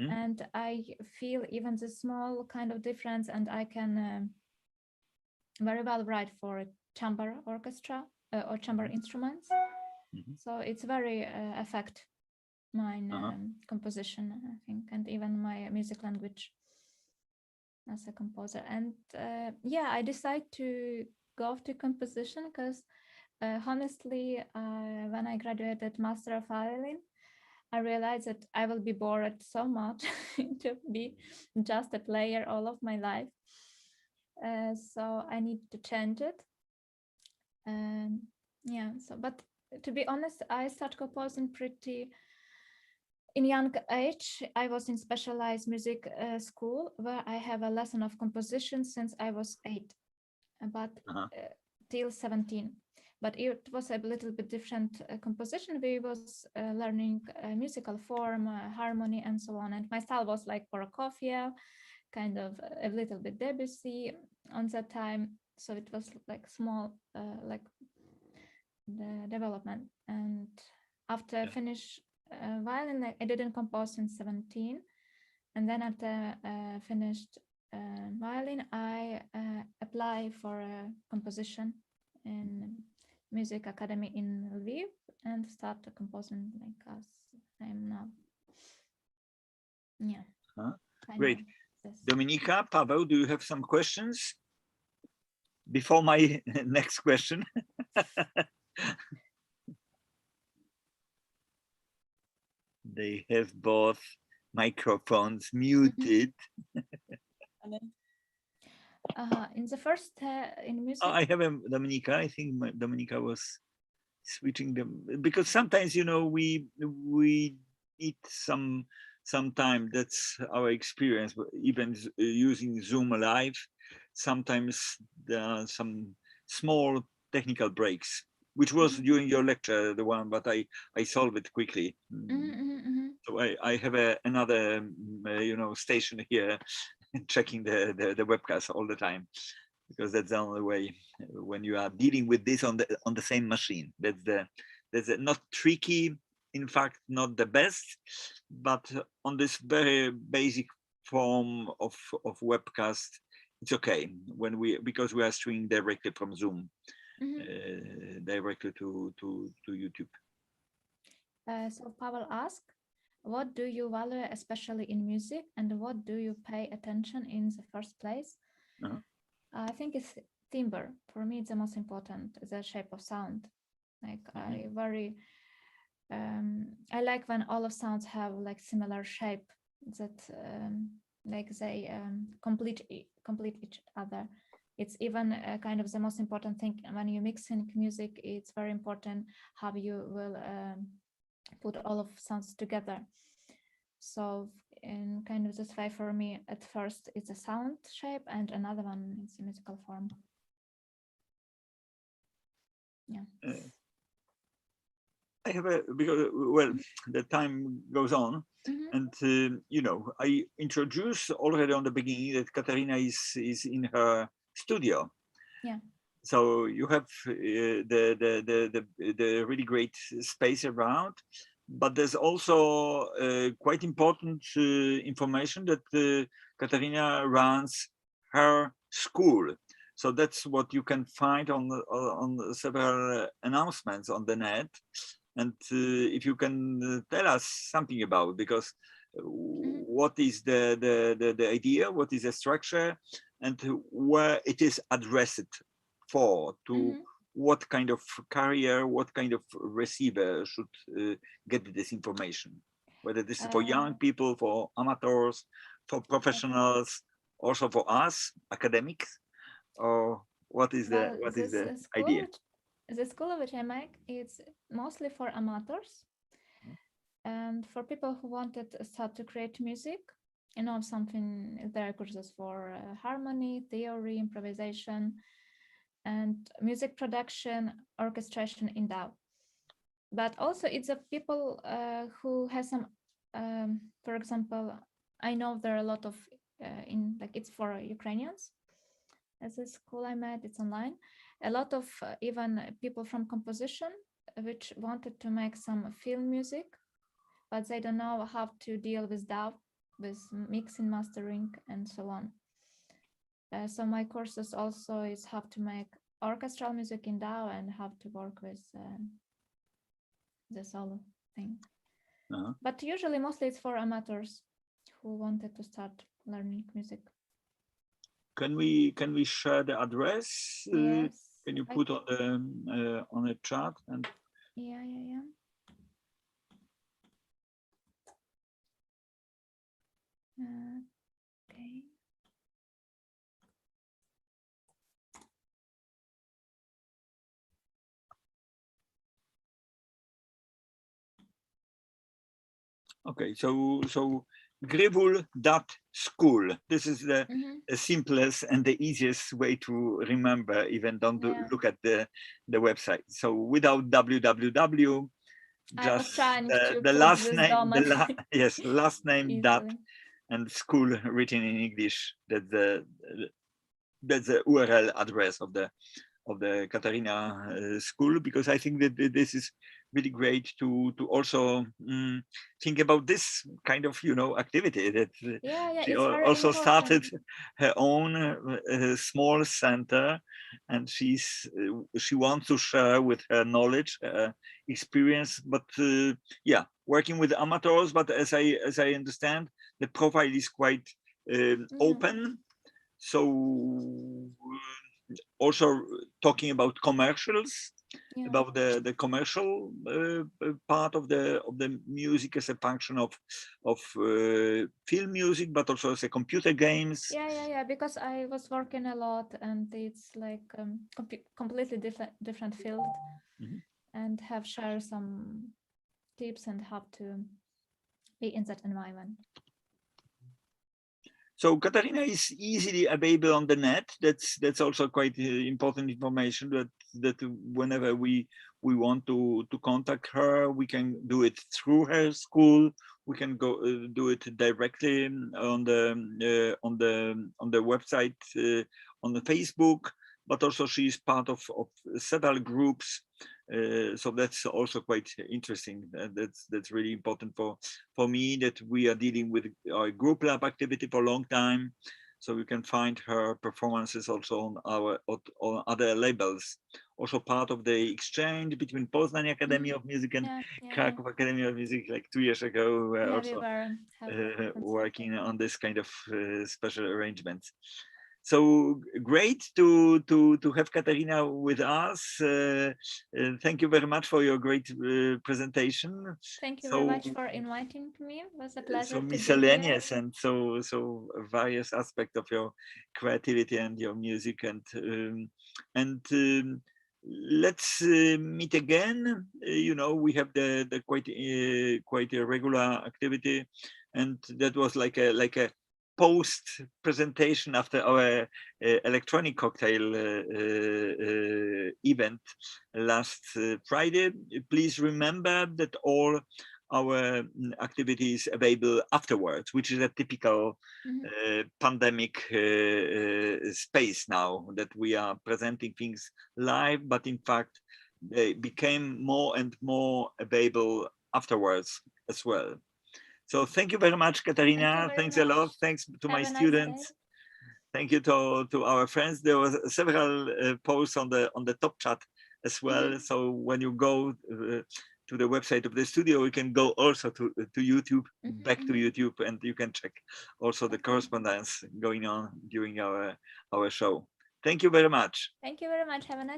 and I feel even the small kind of difference, and I can very well write for chamber orchestra or chamber instruments. So it's very affect my composition, I think, and even my music language as a composer. And yeah, I decided to go to composition because honestly, when I graduated Master of Violin, I realized that I will be bored so much to be just a player all of my life. So I need to change it. Yeah, so but to be honest, I started composing pretty in young age. I was in specialized music school where I have a lesson of composition since I was 8, but till 17. But it was a little bit different composition. We was learning musical form, harmony, and so on. And my style was like Prokofiev, kind of a little bit Debussy on that time. So it was like small, like the development. And after I finished violin, I didn't compose in 17. And then after finished violin, I applied for a composition in music academy in Lviv and started composing like as I am now. Yeah. Great. Dominika, Paweł, do you have some questions before my next question? They have both microphones muted. In the first in music, I have a Dominika. I think Dominika was switching them because sometimes, you know, we need some time. That's our experience. Even using Zoom Live, sometimes there are some small technical breaks, which was during your lecture, the one, but I solved it quickly. So I have another you know, station here checking the webcast all the time, because that's the only way when you are dealing with this on the same machine. That's not tricky, in fact, not the best, but on this very basic form of webcast, it's okay because we are streaming directly from Zoom, directly to YouTube. So Pavel asked, what do you value especially in music, and what do you pay attention in the first place? I think it's timbre. For me, it's the most important, the shape of sound. Like I like when all of sounds have like similar shape, that like they complete each other. It's even kind of the most important thing when you mixing music. It's very important how you will put all of sounds together. So in kind of this way, for me, at first it's a sound shape, and another one is a musical form. Yeah. I have because well, the time goes on, and you know, I introduced already on the beginning that Katarina is in her studio. Yeah. So you have the really great space around, but there's also quite important information that Katarina runs her school. So that's what you can find on several announcements on the net. And if you can tell us something about, because what is the idea, what is the structure, and where it is addressed for, to what kind of carrier, what kind of receiver should get this information, whether this is for young people, for amateurs, for professionals, also for us academics, or what is the idea? The school which I make, it's mostly for amateurs and for people who wanted to start to create music. You know, something, there are courses for harmony, theory, improvisation, and music production, orchestration in DAW. but also it's a people who has some, for example, I know there are a lot of in like it's for Ukrainians. As a school I met, it's online. A lot of even people from composition which wanted to make some film music, but they don't know how to deal with DAW, with mixing, mastering, and so on. So my courses also is how to make orchestral music in DAW and how to work with the solo thing. But usually, mostly it's for amateurs who wanted to start learning music. Can we share the address? Yes. Can you put on the chat? And yeah. Okay. Okay, so Gryvul.school. This is the simplest and the easiest way to remember, even don't look at the website. So without www, just the last name, yes, last name dot and school written in English. That's the URL address of the Katarina school, because I think that this is really great to also think about this kind of activity that she also started her own small center, and she wants to share with her knowledge, experience, but yeah, working with amateurs. But as I understand, the profile is quite open. So also talking about commercials, about the commercial part of the music as a function of film music, but also as a computer games. Yeah. Because I was working a lot, and it's like completely different field, and have shared some tips and how to be in that environment. So Katarina is easily available on the net. That's also quite important information, that whenever we want to contact her, we can do it through her school. We can go do it directly on the website, on the Facebook. But also she is part of several groups. So that's also quite interesting. That's really important for me, that we are dealing with our group lab activity for a long time. So you can find her performances also on other labels. Also part of the exchange between Poznań Academy of Music and Krakow Academy of Music, like 2 years ago, we were also working on this kind of special arrangements. So great to have Katarina with us. Thank you very much for your great presentation. Thank you very much for inviting me. It was a pleasure. So miscellaneous and so various aspects of your creativity and your music, and let's meet again. We have the quite a regular activity, and that was like a post presentation after our electronic cocktail event last Friday. Please remember that all our activities available afterwards, which is a typical pandemic space now, that we are presenting things live, but in fact they became more and more available afterwards as well. So thank you very much, Katarina. Thanks a lot. Thanks to my students. Thank you to our friends. There was several posts on the top chat as well. So when you go to the website of the studio, you can go also to YouTube, back to YouTube, and you can check also the correspondence going on during our show. Thank you very much. Thank you very much. Have a nice